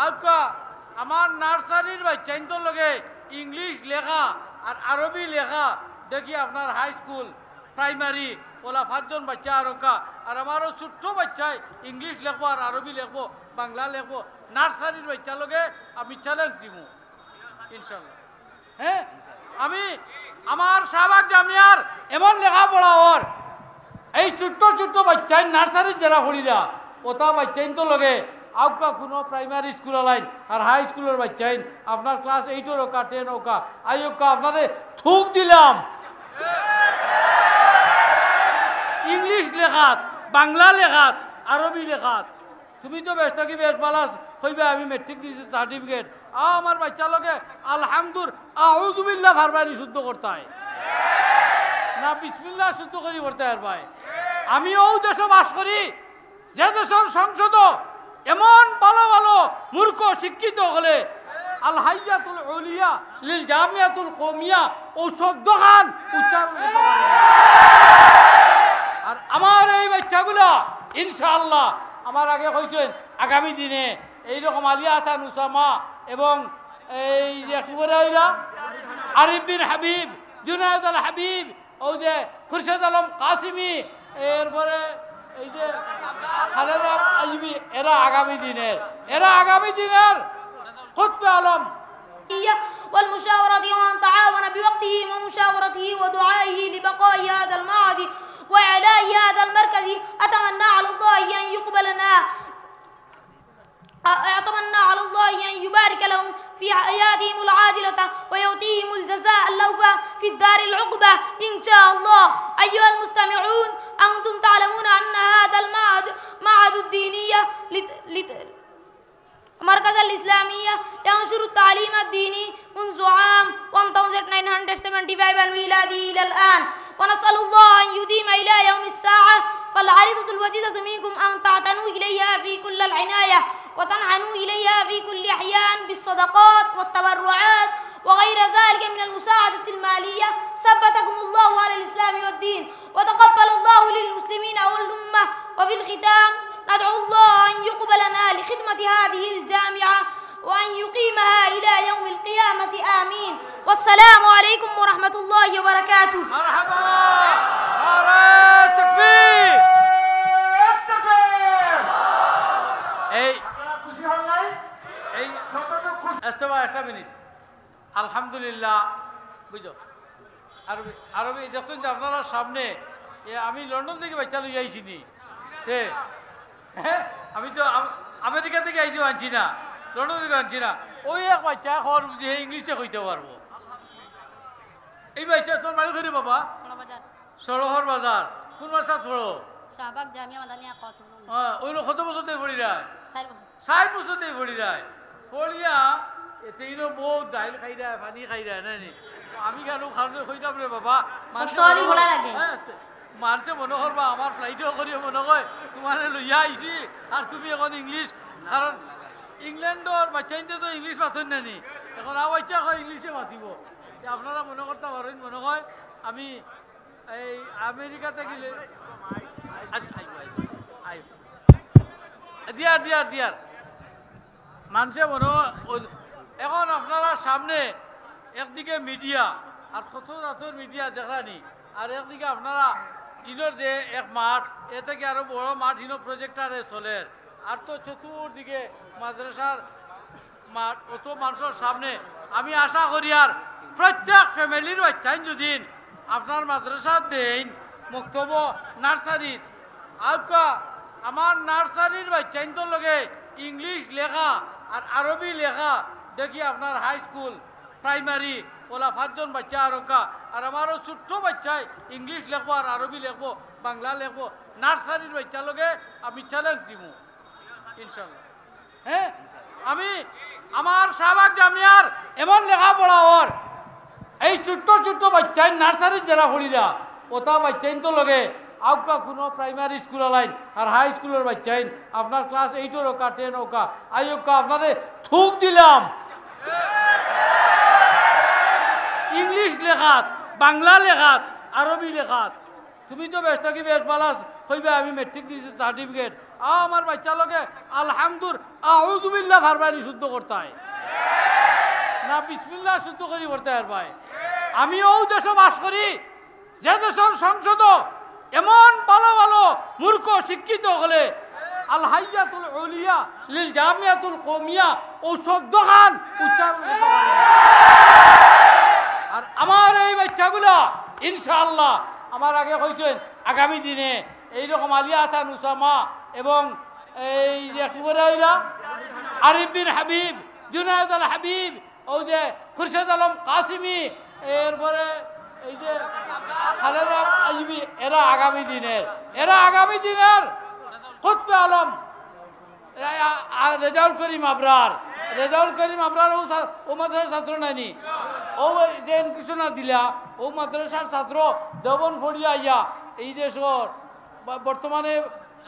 আলকা আমার নার্সারির বাচ্চাইন তো লগে ইংলিশ লেখা আর আরবি লেখা দেখি আপনার হাই স্কুল প্রাইমারি ওলা 5 জন বাচ্চা আরকা আর আমারও ছোট্ট বাচ্চায় ইংলিশ লিখবো আর আরবি লিখবো বাংলা লিখবো নার্সারির বাচ্চা লগে আমি চ্যালেঞ্জ দিব ইনশাল্লাহ। হ্যাঁ আমি আমার শাহবাগ জামিয়ার এমন লেখাপড়া ওর এই ছোট্ট ছোট্ট বাচ্চাই নার্সারির যারা হলিরা ওটা বাচ্চাইন তো লগে আউকা কোনো প্রাইমারি স্কুল লাইন আর হাই স্কুলের বাচ্চাইন আপনার ক্লাস 8 ওকা 10 ওকা আইকা আপনারে ঠুক দিলাম ইংলিশ লেখাত বাংলা লেখাত আরবি লেখাত। তুমি তো ব্যস্ত কি বেশ পালাস কইবে আমি মেট্রিক দিয়েছি সার্টিফিকেট আমার বাচ্চা লগে আলহামদুলিল্লাহ আউযুবিল্লাহ ফারবানি শুদ্ধ করতে হয় না বিসমিল্লাহ শুদ্ধ করি করতে আর ভাই। আমি ও দেশে বাস করি যে দেশের সংসদ এমন ভালো ভালো মূর্খ শিক্ষিত হলে আল হাইয়াতুল উলিয়া লিল জামিয়াতুল কওমিয়া ও শব্দখান উচ্চারণ করতে পারে। আর আমার এই বাচ্চাগুলা ইনশাআল্লাহ আমার আগে কইছেন আগামী দিনে এইরকম আলিয়া হাসান উসামা এবং এই একটুরা আরিফ বিন হাবিব জুনায়েদ আল হাবিব ও যে খুরশেদ আলম কাসিমি এরপরে এই যে খালেদা আইবি এরা আগামী দিনের খুতবে আলম والمشاورة وأن تعاون بوقته ومشاورته ودعائه لبقاء هذا المعهد وإعلاء هذا المركز. أتمنى على الله أن يبارك لهم في حياتهم العاجلة ويؤتيهم الجزاء الأوفى في الدار العقبة إن شاء الله. أيها المستمعون أنتم تعلمون أن هذا المعهد الدينية مركز الإسلامية ينشر التعليم الديني منذ عام 1975 الميلادي إلى الآن، ونسأل الله أن يديم إلى يوم الساعة. فالعريضة الوجيزة منكم أن تعتنوا إليها في كل العناية وتنعنوا إليها في كل أحيان بالصدقات والتبرعات وغير ذلك من المساعدة المالية. ثبتكم الله على الإسلام والدين وتقبل الله للمسلمين والأمة. وفي الختام ندعو الله أن يقبلنا لخدمة هذه الجامعة وأن يقيمها إلى يوم القيامة آمين. والسلام عليكم ورحمة الله وبركاته. مرحبا نعرة تكبير একটা মিনিট আলহামদুলিল্লাহ বুঝো আরবি দেখছেন যে আপনারা সামনে আমি লন্ডন থেকে বাচ্চা লই আইসিনি আমি তো আমেরিকা থেকে আইতেও আনছি না লন্ডন থেকে আনছি না ওই এক বাচ্চা খবর বুঝে ইংলিশে কইতে পারবো। এই বাচ্চা তোর বাড়ি করি বাবা সরোহর বাজার কোন বাসা ছোড়ো শাহবাগ জামিয়া মাদানিয়া কস ওই কত বছর দিয়ে পড়ি যায় 60 বছর দিয়ে পড়ি যায় পড়িয়া এতে বহুত ডাইল খাই যায় পানি খাই যায় না আমি কেন খাওয়া হইতাম রে বাবা মানুষে মনে করবা আমার ফ্লাইটও করিও মনে কয় তোমার লইয়া আইসি আর তুমি এখন ইংলিশ কারণ ইংল্যান্ডর বাচ্চাইতে তো ইংলিশ মাথেন নানি এখন আর বাচ্চা কয় ইংলিশে মাতিব। আপনারা মনে করতে পারেন মনে হয় আমি এই আমেরিকাতে গেলে দিয়ার মানুষে মনে এখন আপনারা সামনে একদিকে মিডিয়া আর কত জাতের মিডিয়া দেখানি আর একদিকে আপনারা ইনোর যে এক মাঠ এ থেকে আরো বড় মাঠ ইনো প্রজেক্টারে চলে আর তো চতুর্দিকে মাদ্রাসার মাঠ অত মানুষের সামনে আমি আশা করি আর প্রত্যেক ফ্যামিলির বাচ্চাইন যদি আপনার মাদ্রাসা দেন মুক্তব নার্সারির আলকা আমার নার্সারির বাচ্চাইন তো লগে ইংলিশ লেখা আর আরবি লেখা দেখি আপনার হাই স্কুল প্রাইমারি ওলা 5 জন বাচ্চা আরকা আর আমারও ছোট্ট বাচ্চায় ইংলিশ লিখবো আর আরবি লিখবো বাংলা লিখবো নার্সারির বাচ্চা লগে আমি চ্যালেঞ্জ দিব ইনশাল্লাহ। হ্যাঁ আমি আমার শাহবাগ জামিয়ার এমন লেখাপড়া ওর এই ছোট্ট ছোট্ট বাচ্চাই নার্সারির যারা হলিরা ওটা বাচ্চাইন তো লগে আউকা কোনো প্রাইমারি স্কুল লাইন আর হাই স্কুলের বাচ্চাইন আপনার ক্লাস 8 ওকা 10 ওকা আইকা আপনারে ঠুক দিলাম ইংলিশ লেখাত বাংলা লেখাত আরবি লেখাত। তুমি তো ব্যস্ত কি বেশ পালাস কইবা আমি মেট্রিক দিয়েছি সার্টিফিকেট আমার বাচ্চা লোকে আলহামদুলিল্লাহ আউযুবিল্লাহ ফারবানি শুদ্ধ করতে হয় না বিসমিল্লাহ শুদ্ধ করি করতে আর ভাই আমি ও দেশে বাস করি যে দেশের সংসদ এমন ভালো ভালো মূর্খ শিক্ষিত হলে আল হাইয়াতুল উলিয়া লিল জামিয়াতুল কওমিয়া ও শব্দখান উচ্চারণ আর আমার এই বাচ্চাগুলো ইনশাআল্লাহ আমার আগে কইছেন আগামী দিনে এইরকম আলিয়া হাসান উসামা এবং এই যে কুবরাইরা আরিফ বিন হাবিব জুনায়েদ আল হাবিব ও যে খুরশেদ আলম কাসিমি এরপরে এই যে খালেদা আইবি এরা আগামী দিনের কুতবে আলম রেজাউল করিম আবরার ও মাদ্রাসার ছাত্র নাইনি ও যে ঘোষণা দিলা ও মাদ্রাসার ছাত্র দেবন ফড়িয়া আইয়া এই দেশর বর্তমানে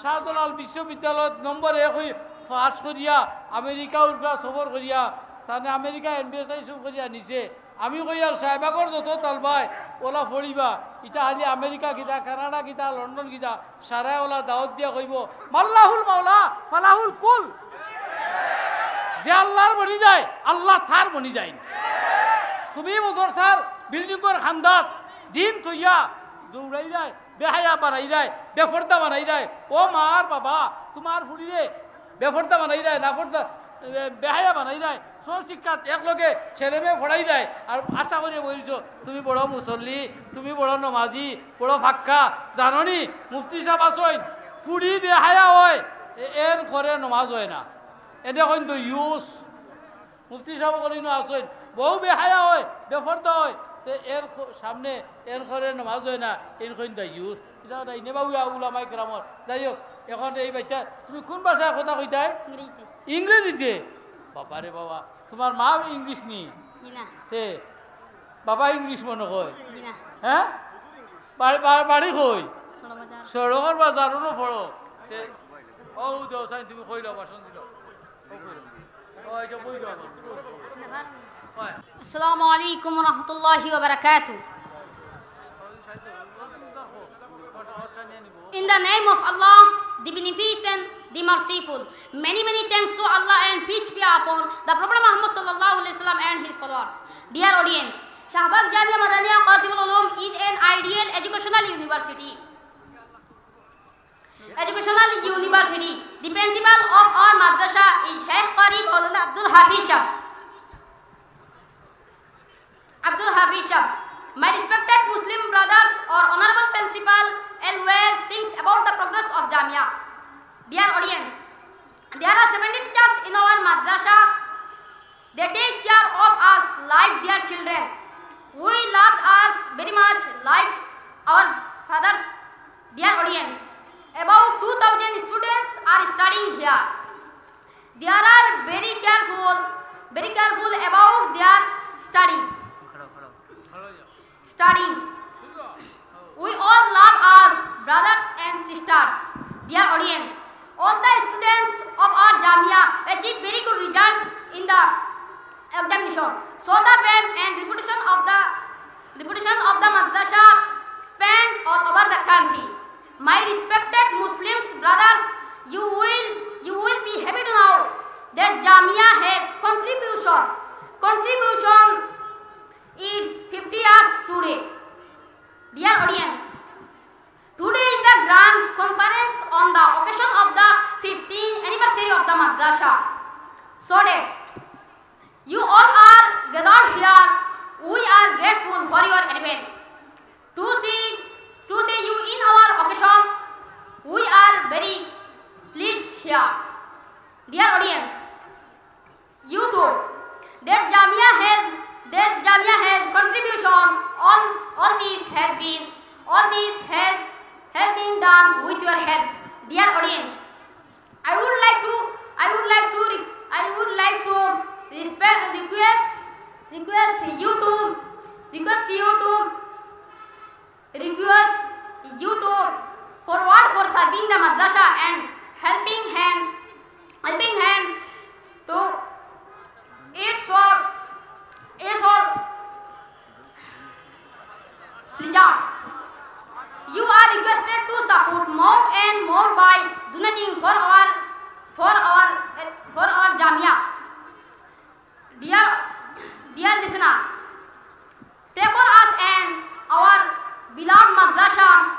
শাহজালাল বিশ্ববিদ্যালয়ত নম্বর 1 পাস করিয়া আমেরিকা উড়া সফর করিয়া তাহলে আমেরিকা ইনভেস্টাইশন করিয়া নিছে আমি কই আর সাহেবাগর যত তালবাই ওলা ফড়িবা ইটা হালি আমেরিকা গিতা কানাডা গিতা লন্ডন গিতা সারা ওলা দাওয়াত দিয়া কইব মাল্লাহুল মাওলা ফালাহুল কুল যে আল্লাহর বনি যায় আল্লাহ থার বনি যায় তুমি মদরসার বিল্ডিংর খান্দাত দিন থইয়া জৌড়াই যায় বেহায়া বানাই যায় বেফর্দা বানাই যায় ও মার বাবা তোমার ফুড়িরে বেফর্দা বানাই যায় না ফর্দা বেহায়া বানাই যায় সশিক্ষাত একলগে ছেলে মেয়ে পড়াই যায় আর আশা করে বলছো তুমি বড় মুসল্লি তুমি বড় নমাজি বড় ফাক্কা জাননি মুফতি সাহেব আসইন ফুড়ি বেহায়া হয় এর ঘরে নমাজ হয় না এটা কইন তো ইউস মুফতি সাহেব কইন আসইন বহু বেহায়া হয় বেফর্দা হয় তো এর সামনে এর ঘরে নমাজ হয় না এর কইন তো ইউস এটা নেবা উলামাই গ্রামর যাই হোক এখন এই বাচ্চা তুমি কোন ভাষায় কথা কইতাই ইংরেজিতে বাবারে বাবা তোমার মা ইংলিশ নি তে বাবা ইংলিশ মনে কয় হ্যাঁ বাড়ি কই সড়কের বাজার নো পড়ো ও দেও সাইন তুমি কইল ভাষণ দিল আসসালামু আলাইকুম ওয়া রাহমাতুল্লাহি ওয়া বারাকাতুহু In the name of Allah, the Beneficent, the Merciful. Many thanks to Allah and peace be upon the Prophet Muhammad sallallahu alaihi wasallam and his followers. Dear audience, Shahbag Jamia Madaniya Qasimul Ulum is an ideal educational university. The principal of our madrasa is Sheikh Qari Maulana Abdul Hafiz Shah. My respected Muslim brothers or honorable principal always thinks about the progress of Jamia. Dear audience, there are 70 teachers in our madrasa. They take care of us like their children. We love us very much like our fathers. Dear audience, about 2,000 students are studying here. They are very careful about their studying. We all love us, brothers and sisters. Dear audience, all the students of our Jamia achieve very good result in the examination. So the fame and reputation of the madrasa span all over the country. My respected Muslims brothers, you will be happy to know that Jamia has contribution is 50 years today. Dear audience, today is the grand conference on the occasion of the 15th anniversary of the madrasa. So that you all are gathered here, we are grateful for your advent. To see you in our occasion, we are very pleased here. Dear audience, you too, that Jamia has contribution. All this has been done with your help. Dear audience, I would like to request you to forward for serving the madrasa and helping hand to its for pleasure. You are requested to support more listener, pray for us and our beloved madrasa